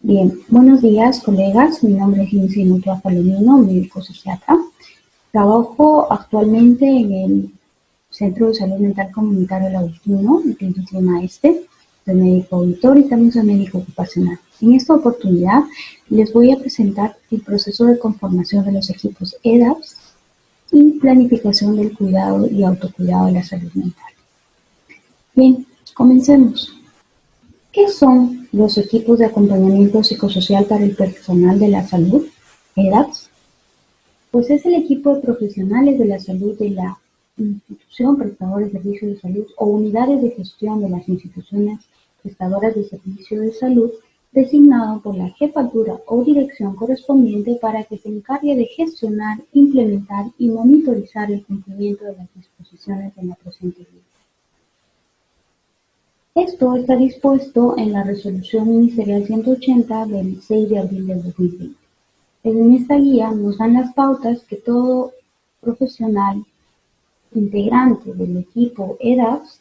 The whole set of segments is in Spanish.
Bien, buenos días, colegas. Mi nombre es Lindsay Mutua Palomino, médico psiquiatra. Trabajo actualmente en el Centro de Salud Mental Comunitario El Agustino, de Islima Este. Soy médico auditor y también soy médico ocupacional. En esta oportunidad les voy a presentar el proceso de conformación de los equipos EDAPS y planificación del cuidado y autocuidado de la salud mental. Bien, comencemos. ¿Qué son los equipos de acompañamiento psicosocial para el personal de la salud, EDAPS? Pues es el equipo de profesionales de la salud de la institución prestadora de servicios de salud o unidades de gestión de las instituciones prestadoras de servicios de salud designado por la jefatura o dirección correspondiente para que se encargue de gestionar, implementar y monitorizar el cumplimiento de las disposiciones de la presente ley. Esto está dispuesto en la Resolución Ministerial 180 del 6 de abril del 2020. En esta guía nos dan las pautas que todo profesional integrante del equipo EDAPS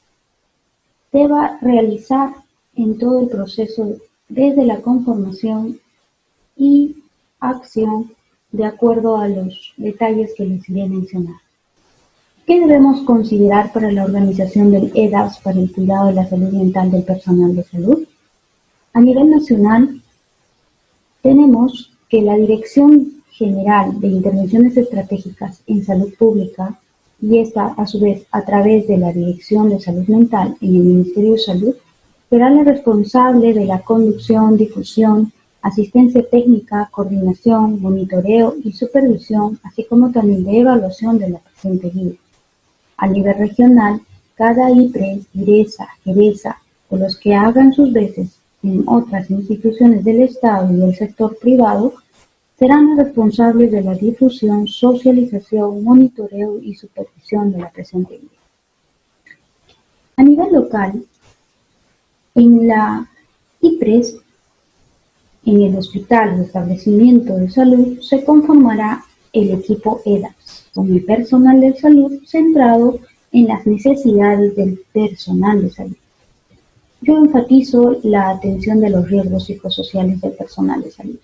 deba realizar en todo el proceso desde la conformación y acción de acuerdo a los detalles que les iré a mencionar. ¿Qué debemos considerar para la organización del EDAPS para el cuidado de la salud mental del personal de salud? A nivel nacional, tenemos que la Dirección General de Intervenciones Estratégicas en Salud Pública, y esta a su vez a través de la Dirección de Salud Mental en el Ministerio de Salud, será la responsable de la conducción, difusión, asistencia técnica, coordinación, monitoreo y supervisión, así como también de evaluación de la presente guía. A nivel regional, cada IPRES, IRESA, GERESA o los que hagan sus veces en otras instituciones del Estado y del sector privado serán los responsables de la difusión, socialización, monitoreo y supervisión de la presente guía. A nivel local, en la IPRES, en el hospital o establecimiento de salud, se conformará el equipo EDAPS, con el personal de salud centrado en las necesidades del personal de salud. Yo enfatizo la atención de los riesgos psicosociales del personal de salud.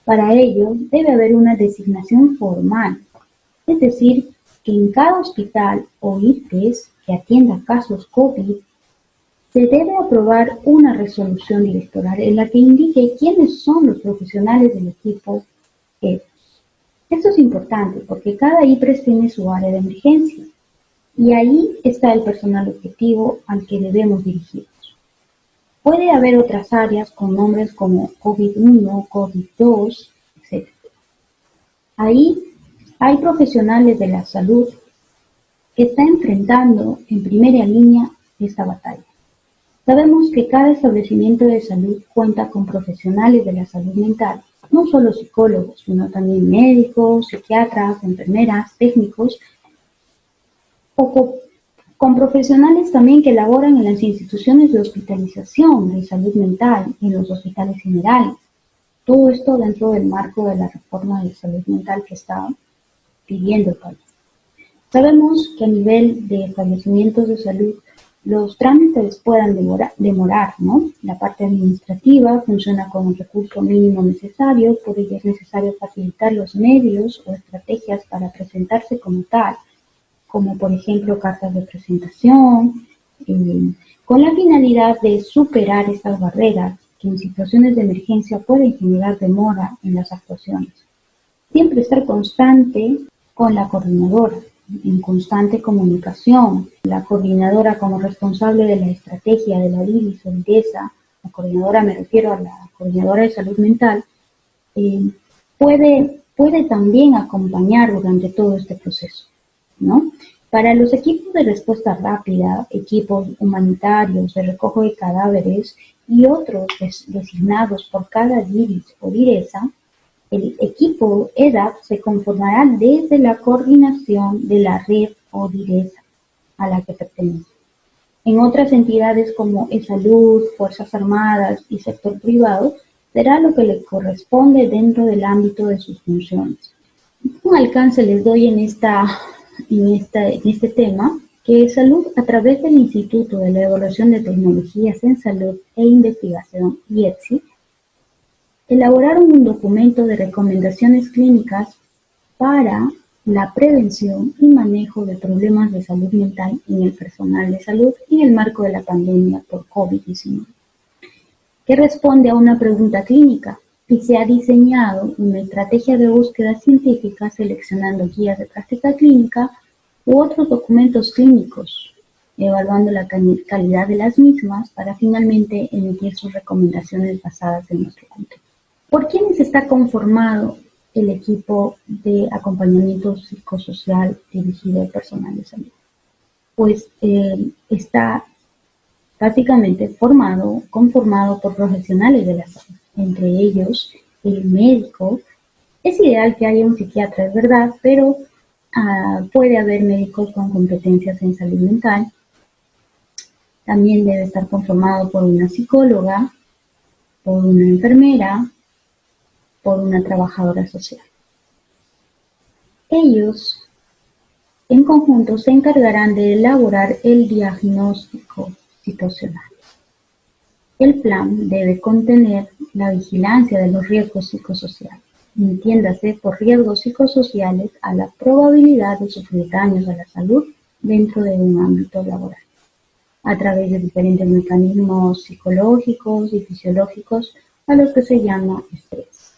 Para ello, debe haber una designación formal, es decir, que en cada hospital o IPRES que atienda casos COVID, se debe aprobar una resolución directoral en la que indique quiénes son los profesionales del equipo EDAPS. Esto es importante porque cada IPRES tiene su área de emergencia y ahí está el personal objetivo al que debemos dirigirnos. Puede haber otras áreas con nombres como COVID-1, COVID-2, etc. Ahí hay profesionales de la salud que están enfrentando en primera línea esta batalla. Sabemos que cada establecimiento de salud cuenta con profesionales de la salud mental, no solo psicólogos, sino también médicos, psiquiatras, enfermeras, técnicos, o con profesionales también que laboran en las instituciones de hospitalización de salud mental, en los hospitales generales. Todo esto dentro del marco de la reforma de salud mental que está pidiendo el país. Sabemos que a nivel de establecimientos de salud, los trámites puedan demorar, ¿no? La parte administrativa funciona con el recurso mínimo necesario, por ello es necesario facilitar los medios o estrategias para presentarse como tal, como por ejemplo cartas de presentación, con la finalidad de superar estas barreras que en situaciones de emergencia pueden generar demora en las actuaciones. Siempre estar constante con la coordinadora, en constante comunicación. La coordinadora como responsable de la estrategia de la DILIS o IRESA, la coordinadora, me refiero a la coordinadora de salud mental, puede también acompañar durante todo este proceso, ¿no? Para los equipos de respuesta rápida, equipos humanitarios de recojo de cadáveres y otros designados por cada DILIS o IRESA, el equipo EDAPS se conformará desde la coordinación de la red o DIRESA a la que pertenece. En otras entidades como eSalud, Fuerzas Armadas y sector privado, será lo que le corresponde dentro del ámbito de sus funciones. Un alcance les doy en este tema, que Salud, a través del Instituto de la Evaluación de Tecnologías en Salud e Investigación, IETSI, elaboraron un documento de recomendaciones clínicas para la prevención y manejo de problemas de salud mental en el personal de salud en el marco de la pandemia por COVID-19, que responde a una pregunta clínica y se ha diseñado una estrategia de búsqueda científica seleccionando guías de práctica clínica u otros documentos clínicos, evaluando la calidad de las mismas para finalmente emitir sus recomendaciones basadas en nuestro contexto. ¿Por quiénes está conformado el equipo de acompañamiento psicosocial dirigido al personal de salud? Pues está prácticamente conformado por profesionales de la salud, entre ellos el médico. Es ideal que haya un psiquiatra, es verdad, pero puede haber médicos con competencias en salud mental. También debe estar conformado por una psicóloga, por una enfermera, por una trabajadora social. Ellos, en conjunto, se encargarán de elaborar el diagnóstico situacional. El plan debe contener la vigilancia de los riesgos psicosociales. Entiéndase por riesgos psicosociales a la probabilidad de sufrir daños a la salud dentro de un ámbito laboral, a través de diferentes mecanismos psicológicos y fisiológicos a los que se llama estrés.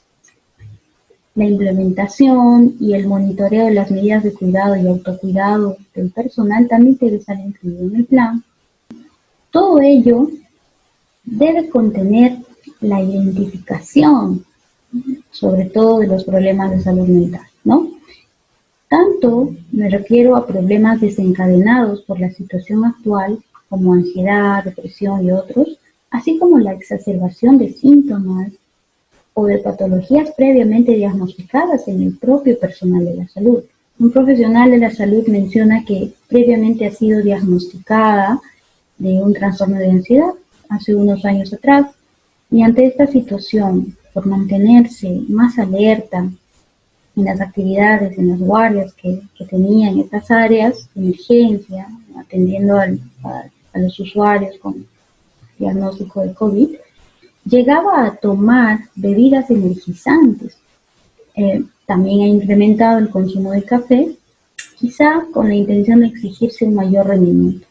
La implementación y el monitoreo de las medidas de cuidado y autocuidado del personal también debe estar incluido en el plan. Todo ello debe contener la identificación, sobre todo de los problemas de salud mental, ¿no? Tanto me refiero a problemas desencadenados por la situación actual, como ansiedad, depresión y otros, así como la exacerbación de síntomas o de patologías previamente diagnosticadas en el propio personal de la salud. Un profesional de la salud menciona que previamente ha sido diagnosticada de un trastorno de ansiedad hace unos años atrás, y ante esta situación, por mantenerse más alerta en las actividades, en las guardias que tenía en estas áreas de emergencia, atendiendo a los usuarios con diagnóstico de COVID, llegaba a tomar bebidas energizantes. También ha incrementado el consumo de café, quizá con la intención de exigirse un mayor rendimiento.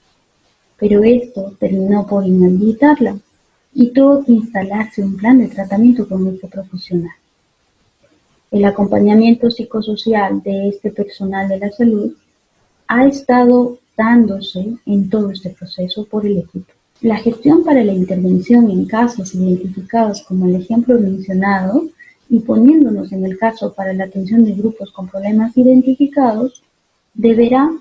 Pero esto terminó por inhabilitarla y tuvo que instalarse un plan de tratamiento con este profesional. El acompañamiento psicosocial de este personal de la salud ha estado dándose en todo este proceso por el equipo. La gestión para la intervención en casos identificados como el ejemplo mencionado y poniéndonos en el caso para la atención de grupos con problemas identificados, deberá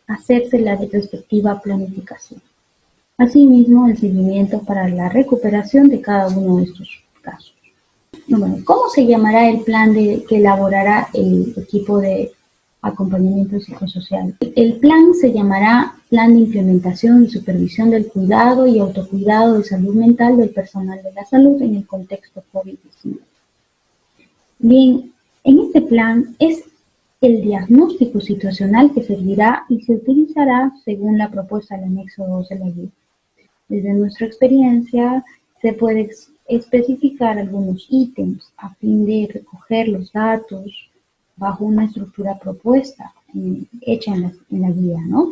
hacerse la respectiva planificación. Asimismo, el seguimiento para la recuperación de cada uno de estos casos. Bueno, ¿cómo se llamará el plan que elaborará el equipo de acompañamiento psicosocial? El plan se llamará Plan de Implementación y Supervisión del Cuidado y Autocuidado de Salud Mental del Personal de la Salud en el contexto COVID-19. Bien, en este plan es el diagnóstico situacional que servirá y se utilizará según la propuesta del anexo 2 de la guía. Desde nuestra experiencia, se puede especificar algunos ítems a fin de recoger los datos bajo una estructura propuesta, hecha en la guía, ¿no?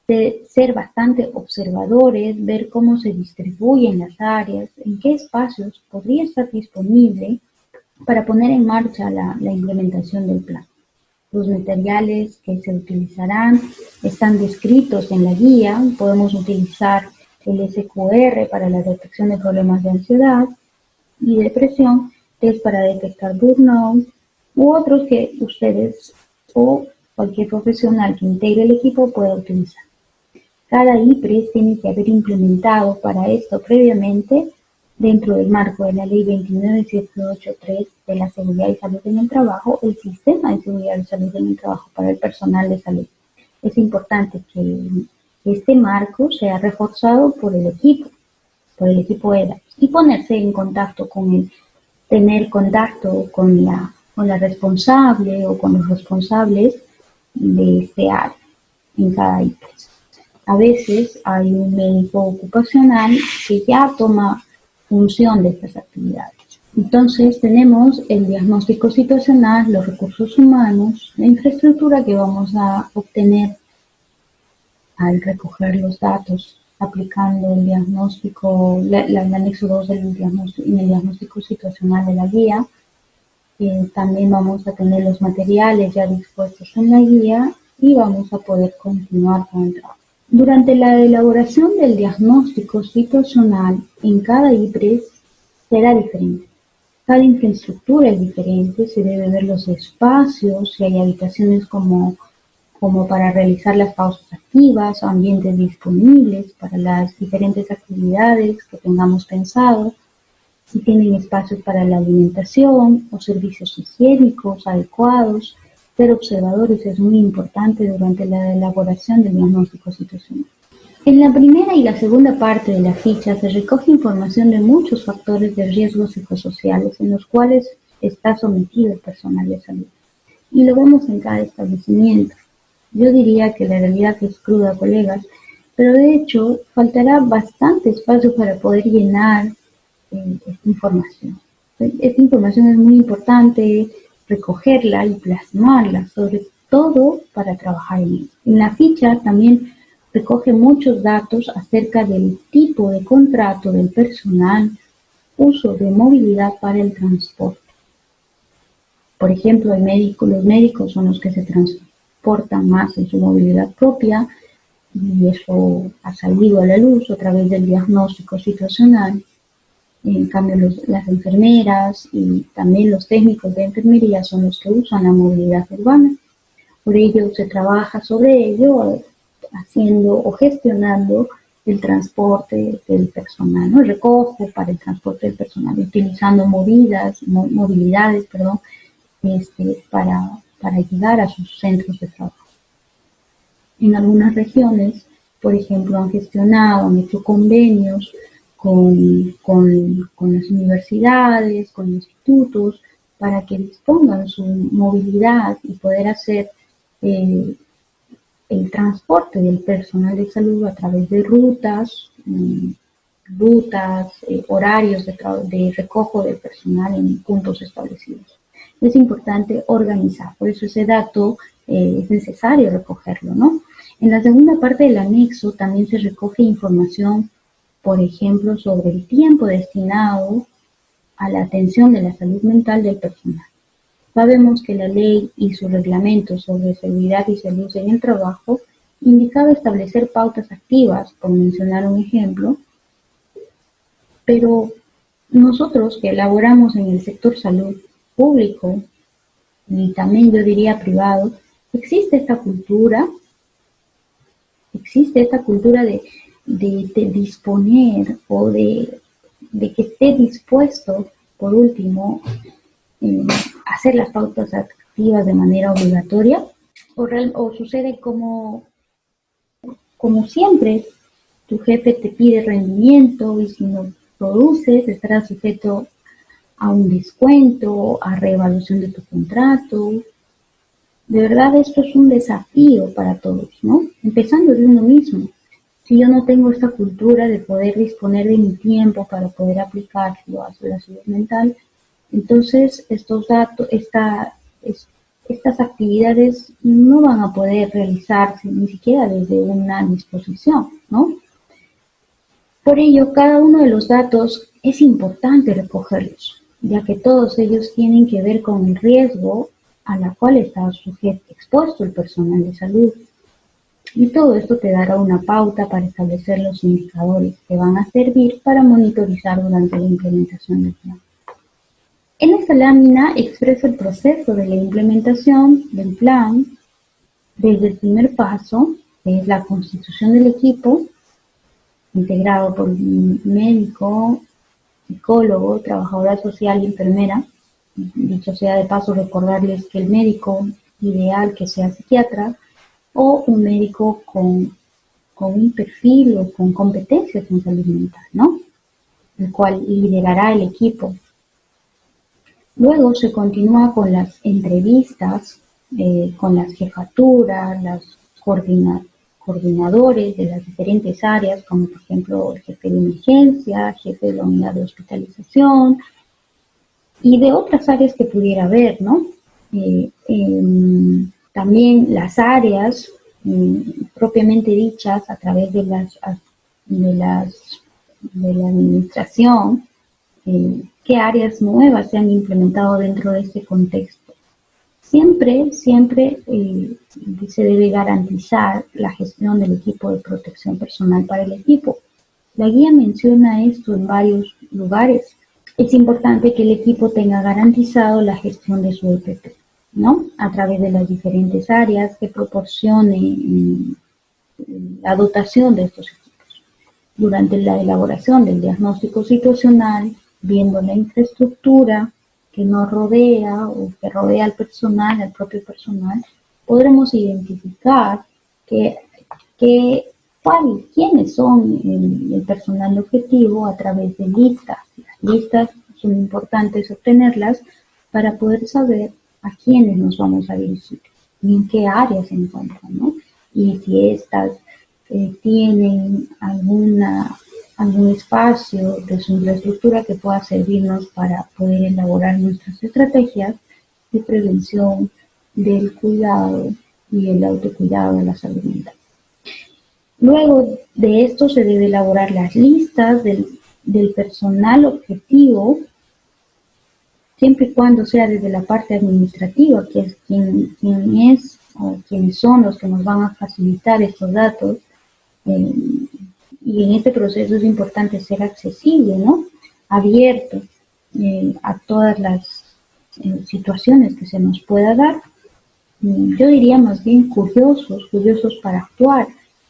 De ser bastante observadores, ver cómo se distribuyen las áreas, en qué espacios podría estar disponible para poner en marcha la implementación del plan. Los materiales que se utilizarán están descritos en la guía. Podemos utilizar el SQR para la detección de problemas de ansiedad y depresión, test para detectar burnout, u otros que ustedes o cualquier profesional que integre el equipo pueda utilizar. Cada IPRES tiene que haber implementado para esto previamente, dentro del marco de la Ley 29783 de la Seguridad y Salud en el Trabajo, el Sistema de Seguridad y Salud en el Trabajo para el personal de salud. Es importante que este marco sea reforzado por el equipo EDA, y ponerse en contacto tener contacto con la responsable o con los responsables de este área en cada IPRES. A veces hay un médico ocupacional que ya toma función de estas actividades. Entonces tenemos el diagnóstico situacional, los recursos humanos, la infraestructura que vamos a obtener al recoger los datos, aplicando el diagnóstico, el anexo 2 del diagnóstico, en el diagnóstico situacional de la guía. También vamos a tener los materiales ya dispuestos en la guía y vamos a poder continuar con el trabajo. Durante la elaboración del diagnóstico situacional en cada IPRES será diferente. Cada infraestructura es diferente, se debe ver los espacios, si hay habitaciones como para realizar las pausas activas, ambientes disponibles para las diferentes actividades que tengamos pensado, si tienen espacios para la alimentación o servicios higiénicos adecuados. Ser observadores es muy importante durante la elaboración del diagnóstico situacional. En la primera y la segunda parte de la ficha se recoge información de muchos factores de riesgo psicosociales en los cuales está sometido el personal de salud. Y lo vemos en cada establecimiento. Yo diría que la realidad es cruda, colegas, pero de hecho faltará bastante espacio para poder llenar esta información. Esta información es muy importante recogerla y plasmarla, sobre todo para trabajar en ella. En la ficha también recoge muchos datos acerca del tipo de contrato del personal, uso de movilidad para el transporte. Por ejemplo, los médicos son los que se transportan más en su movilidad propia, y eso ha salido a la luz a través del diagnóstico situacional. En cambio, las enfermeras y también los técnicos de enfermería son los que usan la movilidad urbana. Por ello, se trabaja sobre ello, haciendo o gestionando el transporte del personal, ¿no? El recojo para el transporte del personal, utilizando movilidades, para llegar a sus centros de trabajo. En algunas regiones, por ejemplo, han gestionado, han hecho convenios con las universidades, con institutos, para que dispongan su movilidad y poder hacer el transporte del personal de salud a través de rutas, horarios de recojo del personal en puntos establecidos. Es importante organizar, por eso ese dato es necesario recogerlo, ¿no? En la segunda parte del anexo también se recoge información, por ejemplo, sobre el tiempo destinado a la atención de la salud mental del personal. Sabemos que la ley y su reglamento sobre seguridad y salud en el trabajo indicaba establecer pautas activas, por mencionar un ejemplo, pero nosotros que elaboramos en el sector salud público y también yo diría privado, existe esta cultura de disponer o de que esté dispuesto, por último, hacer las pautas activas de manera obligatoria, o sucede como siempre, tu jefe te pide rendimiento y si no produces estarás sujeto a un descuento, a reevaluación de tu contrato. De verdad esto es un desafío para todos, ¿no? Empezando de uno mismo. Si yo no tengo esta cultura de poder disponer de mi tiempo para poder aplicarlo a la salud mental, entonces estas actividades no van a poder realizarse ni siquiera desde una disposición, ¿no? Por ello, cada uno de los datos es importante recogerlos, ya que todos ellos tienen que ver con el riesgo a la cual está expuesto el personal de salud. Y todo esto te dará una pauta para establecer los indicadores que van a servir para monitorizar durante la implementación del plan. En esta lámina expreso el proceso de la implementación del plan desde el primer paso, que es la constitución del equipo, integrado por médico, psicólogo, trabajadora social y enfermera. Dicho sea de paso, recordarles que el médico ideal que sea psiquiatra o un médico con un perfil o con competencias en salud mental, ¿no? El cual liderará el equipo. Luego se continúa con las entrevistas con las jefaturas, las coordinadores de las diferentes áreas, como por ejemplo el jefe de emergencia, jefe de la unidad de hospitalización, y de otras áreas que pudiera haber, ¿no? También las áreas propiamente dichas a través de de la administración, qué áreas nuevas se han implementado dentro de este contexto. Siempre se debe garantizar la gestión del equipo de protección personal para el equipo. La guía menciona esto en varios lugares. Es importante que el equipo tenga garantizado la gestión de su EPP, ¿no? A través de las diferentes áreas que proporcione la dotación de estos equipos. Durante la elaboración del diagnóstico situacional, viendo la infraestructura que nos rodea o que rodea al personal, al propio personal, podremos identificar quiénes son el personal objetivo a través de listas. Las listas son importantes obtenerlas para poder saber a quiénes nos vamos a dirigir y en qué áreas se encuentran, ¿no? Y si estas tienen algún espacio de su infraestructura que pueda servirnos para poder elaborar nuestras estrategias de prevención del cuidado y el autocuidado de la salud mental. Luego de esto se debe elaborar las listas del personal objetivo, siempre y cuando sea desde la parte administrativa, que es quien es o quienes son los que nos van a facilitar estos datos. Y en este proceso es importante ser accesible, ¿no? Abierto a todas las situaciones que se nos pueda dar. Yo diría más bien curiosos para actuar.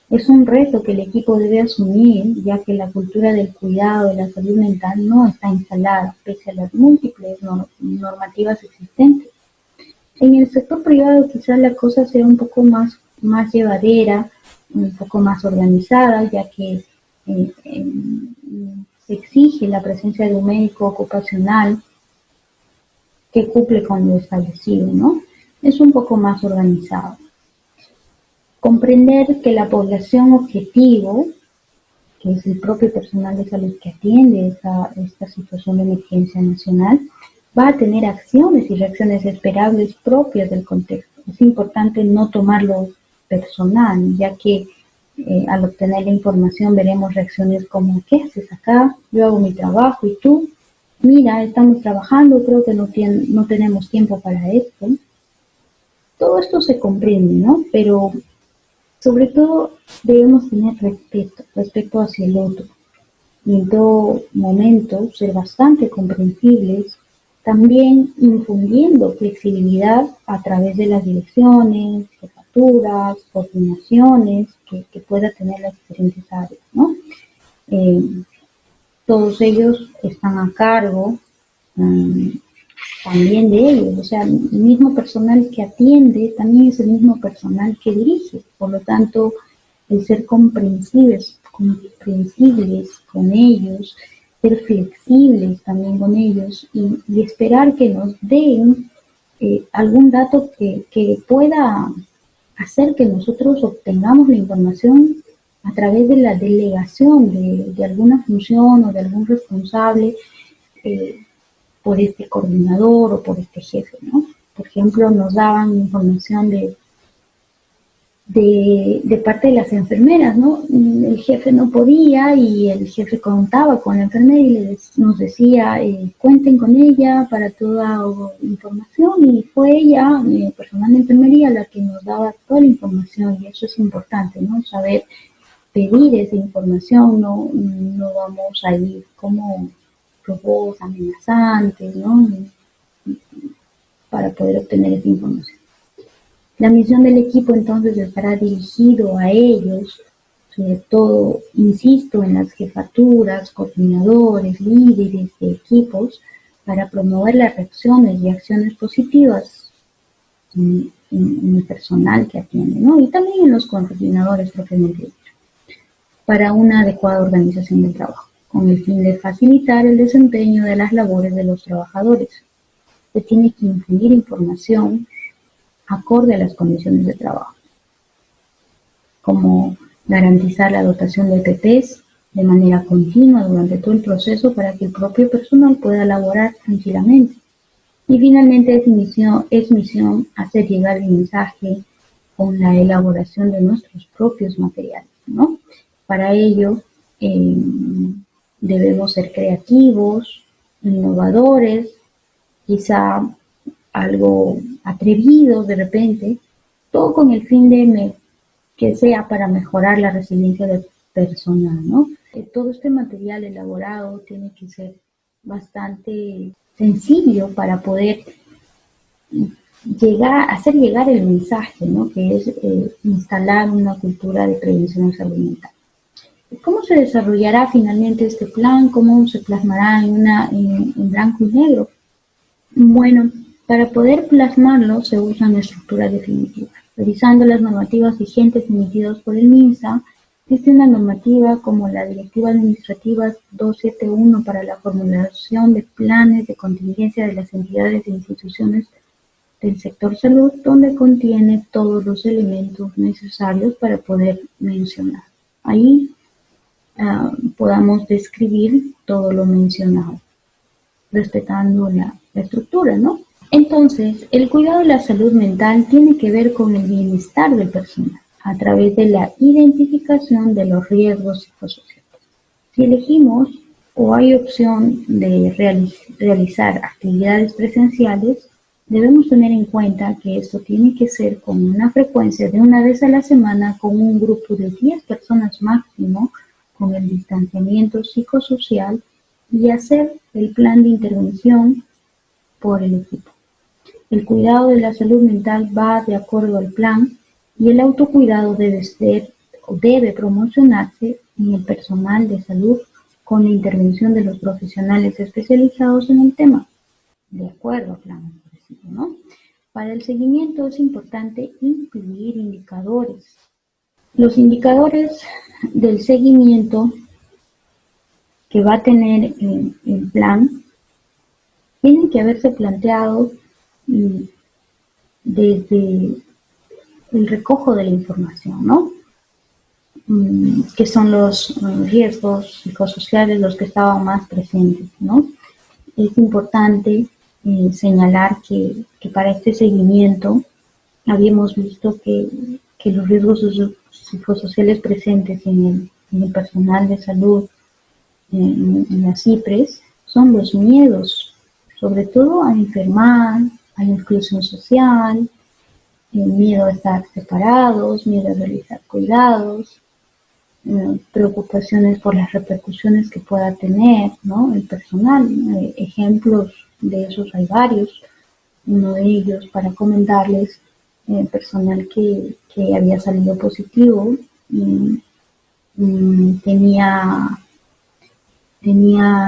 Es un reto que el equipo debe asumir, ya que la cultura del cuidado de la salud mental no está instalada, pese a las múltiples normativas existentes. En el sector privado quizás la cosa sea un poco más llevadera, un poco más organizada, ya que se exige la presencia de un médico ocupacional que cumple con lo establecido, ¿no? Es un poco más organizado. Comprender que la población objetivo, que es el propio personal de salud que atiende esta situación de emergencia nacional, va a tener acciones y reacciones esperables propias del contexto. Es importante no tomarlo personal, ya que al obtener la información veremos reacciones como: ¿qué haces acá? Yo hago mi trabajo y tú, mira, estamos trabajando, creo que no tenemos tiempo para esto. Todo esto se comprende, ¿no? Pero sobre todo debemos tener respeto hacia el otro. Y en todo momento ser bastante comprensibles, también infundiendo flexibilidad a través de las direcciones, jefaturas, coordinaciones que pueda tener las diferentes áreas, ¿no? Todos ellos están a cargo también de ellos, o sea, el mismo personal que atiende también es el mismo personal que dirige. Por lo tanto, el ser comprensibles con ellos, ser flexibles también con ellos y esperar que nos den algún dato que pueda hacer que nosotros obtengamos la información a través de la delegación de alguna función o de algún responsable por este coordinador o por este jefe, ¿no? Por ejemplo, nos daban información de parte de las enfermeras, ¿no? El jefe no podía y el jefe contaba con la enfermera y nos decía, cuenten con ella para toda información, y fue ella, personal de enfermería, la que nos daba toda la información, y eso es importante, ¿no? Saber pedir esa información, no vamos a ir como robots amenazantes, ¿no? Para poder obtener esa información. La misión del equipo entonces estará dirigido a ellos, sobre todo, insisto, en las jefaturas, coordinadores, líderes de equipos, para promover las reacciones y acciones positivas en el personal que atiende, ¿no? Y también en los coordinadores propiamente dicho, para una adecuada organización del trabajo, con el fin de facilitar el desempeño de las labores de los trabajadores. Se tiene que infundir información acorde a las condiciones de trabajo, como garantizar la dotación de EPPs de manera continua durante todo el proceso para que el propio personal pueda laborar tranquilamente. Y finalmente es misión hacer llegar el mensaje con la elaboración de nuestros propios materiales, ¿no? Para ello debemos ser creativos, innovadores, quizá algo atrevidos de repente, todo con el fin de que sea para mejorar la resiliencia del personal, ¿no? Todo este material elaborado tiene que ser bastante sencillo para poder hacer llegar el mensaje, ¿no? Que es instalar una cultura de prevención de salud mental. ¿Cómo se desarrollará finalmente este plan? ¿Cómo se plasmará en blanco y negro? Bueno, para poder plasmarlo se usa una estructura definitiva. Revisando las normativas vigentes emitidas por el MINSA, existe una normativa como la Directiva Administrativa 271 para la formulación de planes de contingencia de las entidades e instituciones del sector salud, donde contiene todos los elementos necesarios para poder mencionar. Ahí podamos describir todo lo mencionado, respetando la estructura, ¿no? Entonces, el cuidado de la salud mental tiene que ver con el bienestar del personal a través de la identificación de los riesgos psicosociales. Si elegimos o hay opción de realizar actividades presenciales, debemos tener en cuenta que esto tiene que ser con una frecuencia de una vez a la semana con un grupo de 10 personas máximo, con el distanciamiento psicosocial y hacer el plan de intervención por el equipo. El cuidado de la salud mental va de acuerdo al plan y el autocuidado debe promocionarse en el personal de salud con la intervención de los profesionales especializados en el tema, de acuerdo al plan, ¿no? Para el seguimiento es importante incluir indicadores. Los indicadores del seguimiento que va a tener el plan tienen que haberse planteado desde el recojo de la información, ¿no? Que son los riesgos psicosociales los que estaban más presentes, ¿no? Es importante señalar que para este seguimiento habíamos visto que los riesgos psicosociales presentes en el personal de salud, en las CIPRES, son los miedos, sobre todo a enfermar, a la inclusión social, el miedo a estar separados, miedo a realizar cuidados, preocupaciones por las repercusiones que pueda tener, ¿no? El personal. Ejemplos de esos hay varios. Uno de ellos, para comentarles, personal que había salido positivo, tenía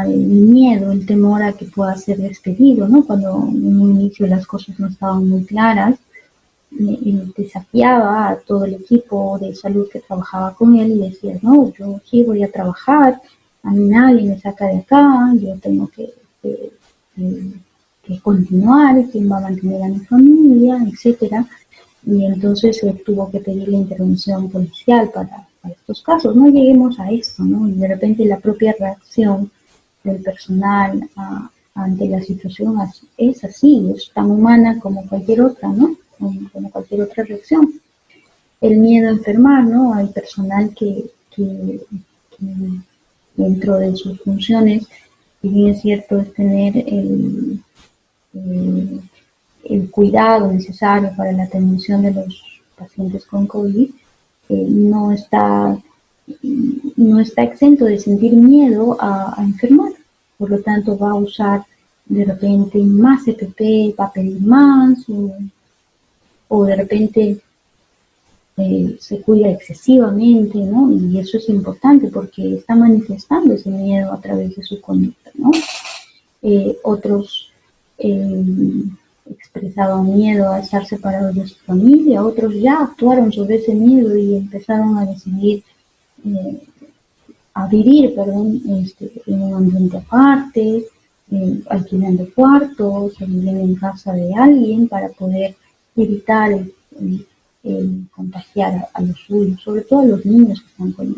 el miedo, el temor a que pueda ser despedido, ¿no? Cuando en un inicio las cosas no estaban muy claras, desafiaba a todo el equipo de salud que trabajaba con él y decía, no, yo sí voy a trabajar, a mí nadie me saca de acá, yo tengo que continuar, quién va a mantener a mi familia, etcétera. Y entonces se tuvo que pedir la intervención policial para estos casos. No lleguemos a esto, ¿no? Y de repente la propia reacción del personal ante la situación es así, es tan humana como cualquier otra, ¿no? Como cualquier otra reacción. El miedo a enfermar, ¿no? Hay personal que dentro de sus funciones, y bien es cierto, es tener el cuidado necesario para la atención de los pacientes con COVID, no está exento de sentir miedo a enfermar. Por lo tanto, va a usar de repente más EPP, va a pedir más, o de repente se cuida excesivamente, ¿no? Y eso es importante porque está manifestando ese miedo a través de su conducta, ¿no? Otros expresaban miedo a estar separados de su familia, otros ya actuaron sobre ese miedo y empezaron a decidir vivir en un ambiente aparte, alquilando cuartos, viviendo en casa de alguien para poder evitar el contagiar a los suyos, sobre todo a los niños que están con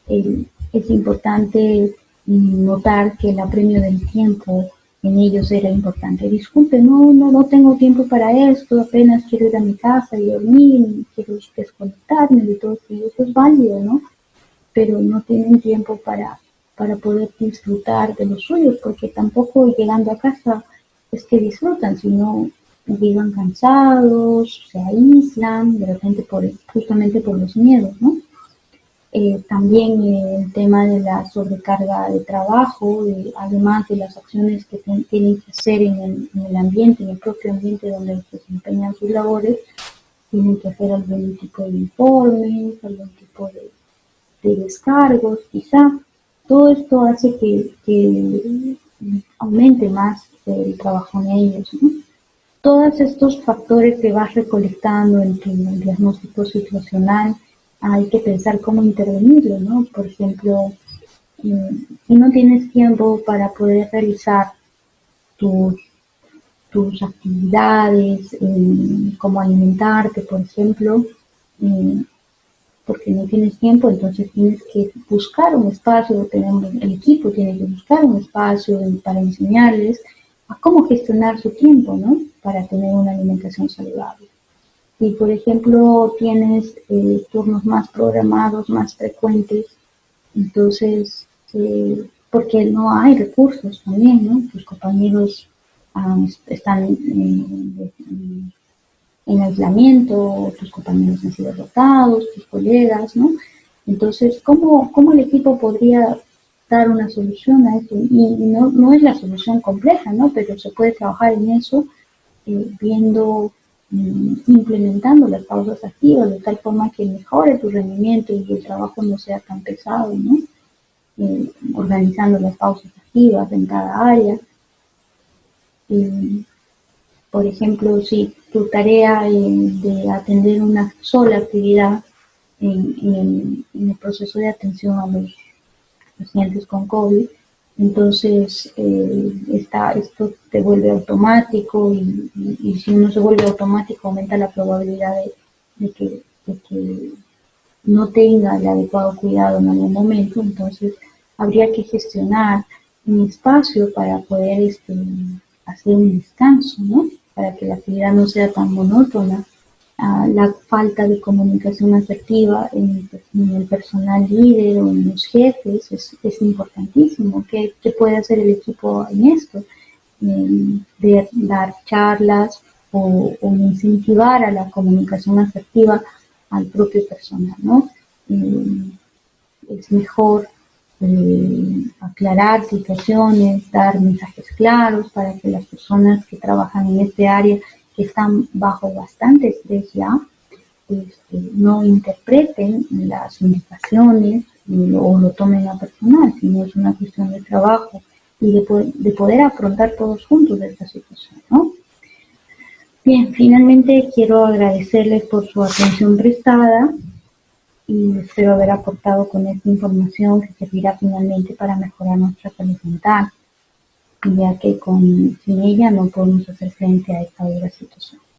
ellos. Es importante notar que el apremio del tiempo en ellos era importante. Disculpe, no tengo tiempo para esto, apenas quiero ir a mi casa y dormir, quiero desconectarme de todo esto, y eso es válido, ¿no? Pero no tienen tiempo para poder disfrutar de los suyos, porque tampoco llegando a casa es que disfrutan, sino llegan cansados, se aíslan, de repente justamente por los miedos, ¿no? También el tema de la sobrecarga de trabajo, además de las acciones que tienen que hacer en el ambiente, en el propio ambiente donde se desempeñan sus labores, tienen que hacer algún tipo de informes, algún tipo de descargos, quizá. Todo esto hace que aumente más el trabajo en ellos, ¿no? Todos estos factores que vas recolectando en tu diagnóstico situacional, hay que pensar cómo intervenirlo, ¿no? Por ejemplo, si no tienes tiempo para poder realizar tus, tus actividades, como alimentarte, por ejemplo, porque no tienes tiempo, entonces tienes que buscar un espacio, el equipo tiene que buscar un espacio para enseñarles a cómo gestionar su tiempo, ¿no? Para tener una alimentación saludable. Si, por ejemplo, tienes turnos más programados, más frecuentes, entonces, porque no hay recursos también, ¿no? Tus compañeros están en aislamiento, tus compañeros han sido rotados, tus colegas, ¿no? Entonces, ¿cómo el equipo podría dar una solución a eso? Y no es la solución compleja, ¿no? Pero se puede trabajar en eso, viendo, implementando las pausas activas de tal forma que mejore tu rendimiento y el trabajo no sea tan pesado, ¿no? Organizando las pausas activas en cada área. Por ejemplo, si tu tarea de atender una sola actividad en el proceso de atención a los pacientes con COVID, entonces esto te vuelve automático y si uno se vuelve automático aumenta la probabilidad de que no tenga el adecuado cuidado en algún momento, entonces habría que gestionar un espacio para poder hacer un descanso, ¿no? Para que la actividad no sea tan monótona. La falta de comunicación asertiva en el personal líder o en los jefes es importantísimo. ¿Qué puede hacer el equipo en esto? De dar charlas o incentivar a la comunicación asertiva al propio personal, ¿no? Es mejor aclarar situaciones, dar mensajes claros para que las personas que trabajan en este área, que están bajo bastante estrés ya, no interpreten las indicaciones o lo tomen a personal, sino es una cuestión de trabajo y de poder afrontar todos juntos esta situación, ¿no? Bien, finalmente quiero agradecerles por su atención prestada y espero haber aportado con esta información que servirá finalmente para mejorar nuestra salud mental, ya que sin ella no podemos hacer frente a esta dura situación.